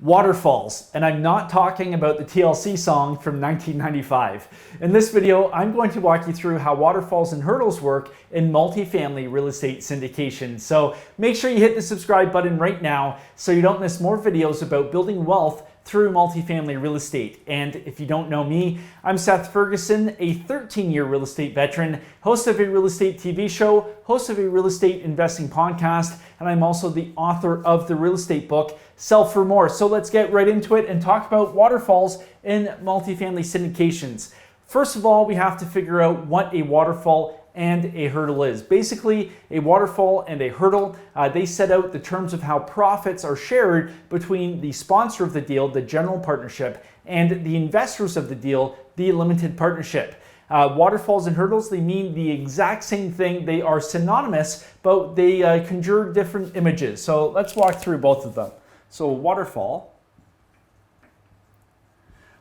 Waterfalls, and I'm not talking about the TLC song from 1995. In this video, I'm going to walk you through how waterfalls and hurdles work in multifamily real estate syndication. So make sure you hit the subscribe button right now so you don't miss more videos about building wealth through multifamily real estate. And if you don't know me, I'm Seth Ferguson, a 13-year real estate veteran, host of a real estate TV show, host of a real estate investing podcast, and I'm also the author of the real estate book, Sell for More. So let's get right into it and talk about waterfalls in multifamily syndications. First of all, we have to figure out what a waterfall and a hurdle is. Basically, a waterfall and a hurdle, they set out the terms of how profits are shared between the sponsor of the deal, the general partnership, and the investors of the deal, the limited partnership. Waterfalls and hurdles, they mean the exact same thing. They are synonymous, but they conjure different images. So let's walk through both of them. So waterfall.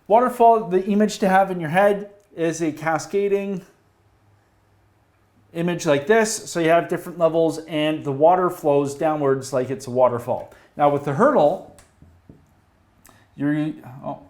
Waterfall, the image to have in your head is a cascading image like this. So you have different levels and the water flows downwards like it's a waterfall. Now with the hurdle, Hurdle,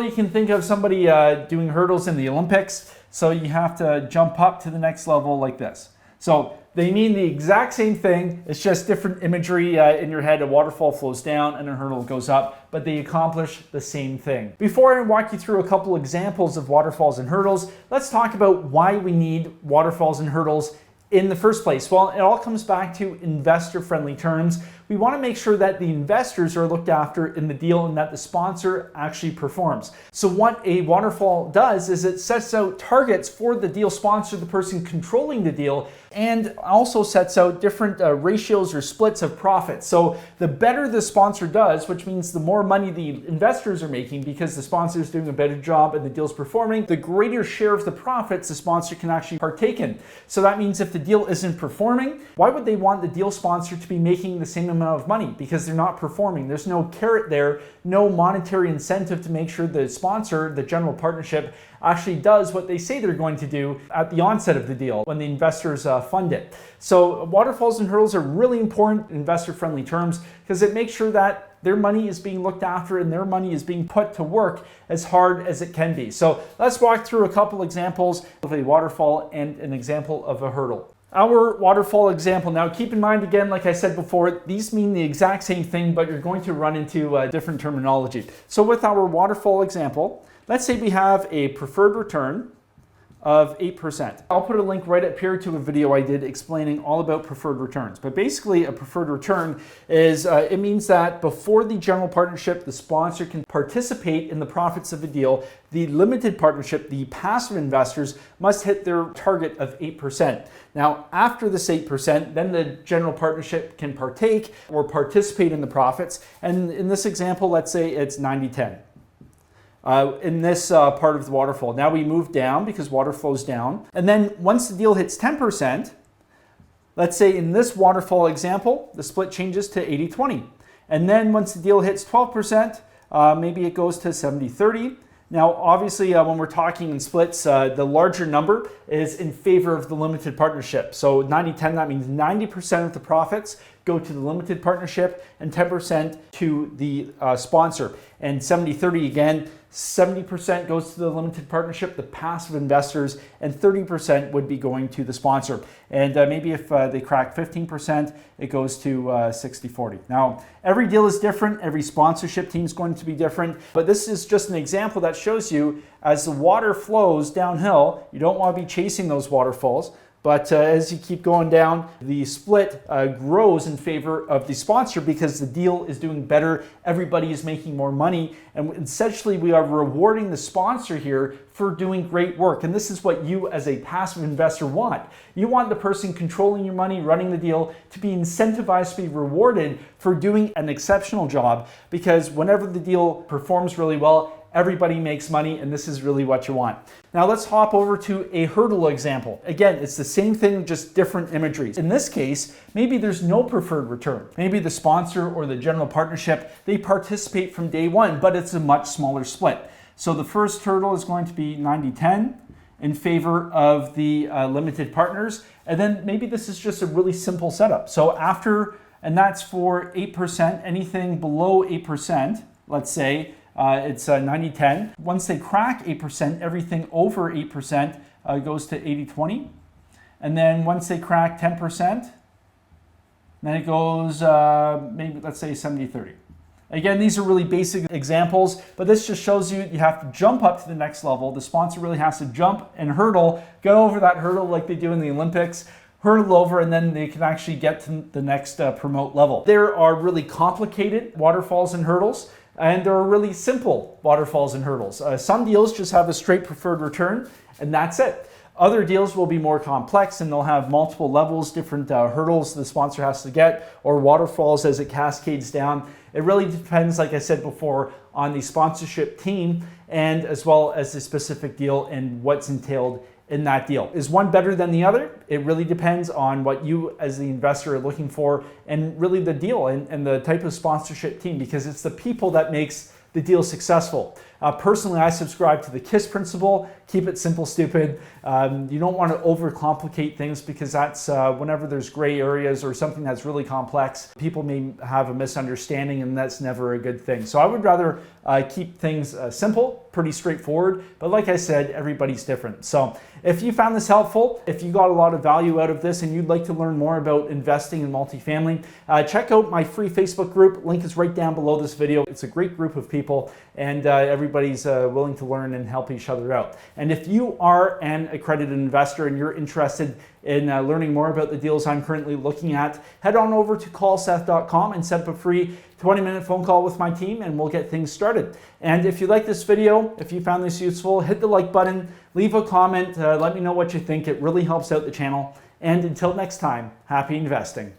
you can think of somebody doing hurdles in the Olympics. So you have to jump up to the next level like this. So they mean the exact same thing. It's just different imagery in your head. A waterfall flows down and a hurdle goes up, but they accomplish the same thing. Before I walk you through a couple examples of waterfalls and hurdles, let's talk about why we need waterfalls and hurdles in the first place. Well, it all comes back to investor-friendly terms. We want to make sure that the investors are looked after in the deal and that the sponsor actually performs. So what a waterfall does is it sets out targets for the deal sponsor, the person controlling the deal, and also sets out different ratios or splits of profits. So the better the sponsor does, which means the more money the investors are making because the sponsor is doing a better job and the deal's performing, the greater share of the profits the sponsor can actually partake in. So that means if the deal isn't performing, why would they want the deal sponsor to be making the same amount of money? Because they're not performing. There's no carrot there, no monetary incentive to make sure the sponsor, the general partnership, actually does what they say they're going to do at the onset of the deal when the investors fund it. So waterfalls and hurdles are really important investor-friendly terms because it makes sure that their money is being looked after and their money is being put to work as hard as it can be. So let's walk through a couple examples of a waterfall and an example of a hurdle. Our waterfall example. Now keep in mind again, like I said before, these mean the exact same thing, but you're going to run into different terminology. So with our waterfall example, let's say we have a preferred return of 8%. I'll put a link right up here to a video I did explaining all about preferred returns. But basically a preferred return is, it means that before the general partnership, the sponsor can participate in the profits of the deal, the limited partnership, the passive investors, must hit their target of 8%. Now, after this 8%, then the general partnership can partake or participate in the profits. And in this example, let's say it's 90-10. In this part of the waterfall. Now we move down because water flows down. And then once the deal hits 10%, let's say in this waterfall example, the split changes to 80-20. And then once the deal hits 12%, maybe it goes to 70-30. Now, obviously, when we're talking in splits, the larger number is in favor of the limited partnership. So 90-10, that means 90% of the profits go to the limited partnership and 10% to the sponsor. And 70-30 again, 70% goes to the limited partnership, the passive investors, and 30% would be going to the sponsor. And maybe if they crack 15%, it goes to 60-40. Now, every deal is different. Every sponsorship team is going to be different. But this is just an example that shows you as the water flows downhill, you don't want to be chasing those waterfalls. But as you keep going down, the split grows in favor of the sponsor because the deal is doing better. Everybody is making more money. And essentially, we are rewarding the sponsor here for doing great work. And this is what you as a passive investor want. You want the person controlling your money, running the deal, to be incentivized to be rewarded for doing an exceptional job. Because whenever the deal performs really well, everybody makes money, and this is really what you want. Now let's hop over to a hurdle example. Again, it's the same thing, just different imageries. In this case, maybe there's no preferred return. Maybe the sponsor or the general partnership, they participate from day one, but it's a much smaller split. So the first hurdle is going to be 90-10, in favor of the limited partners. And then maybe this is just a really simple setup. So after, and that's for 8%, anything below 8%, let's say it's 90-10. Once they crack 8%, everything over 8% goes to 80-20. And then once they crack 10%, then it goes maybe, let's say 70-30. Again, these are really basic examples, but this just shows you have to jump up to the next level. The sponsor really has to jump and hurdle, get over that hurdle like they do in the Olympics, hurdle over, and then they can actually get to the next promote level. There are really complicated waterfalls and hurdles, and there are really simple waterfalls and hurdles. Some deals just have a straight preferred return, and that's it. Other deals will be more complex and they'll have multiple levels, different hurdles the sponsor has to get, or waterfalls as it cascades down. It really depends, like I said before, on the sponsorship team and as well as the specific deal and what's entailed in that deal. Is one better than the other? It really depends on what you as the investor are looking for and really the deal and the type of sponsorship team, because it's the people that makes the deal successful. Personally, I subscribe to the KISS principle. Keep it simple, stupid. You don't want to overcomplicate things, because that's whenever there's gray areas or something that's really complex, people may have a misunderstanding, and that's never a good thing. So I would rather keep things simple, pretty straightforward. But like I said, everybody's different. So if you found this helpful, if you got a lot of value out of this and you'd like to learn more about investing in multifamily, check out my free Facebook group. Link is right down below this video. It's a great group of people, and everybody's willing to learn and help each other out. And if you are an accredited investor and you're interested in learning more about the deals I'm currently looking at, head on over to callseth.com and set up a free 20-minute phone call with my team, and we'll get things started. And if you like this video, if you found this useful, hit the like button, leave a comment, let me know what you think. It really helps out the channel. And until next time, happy investing.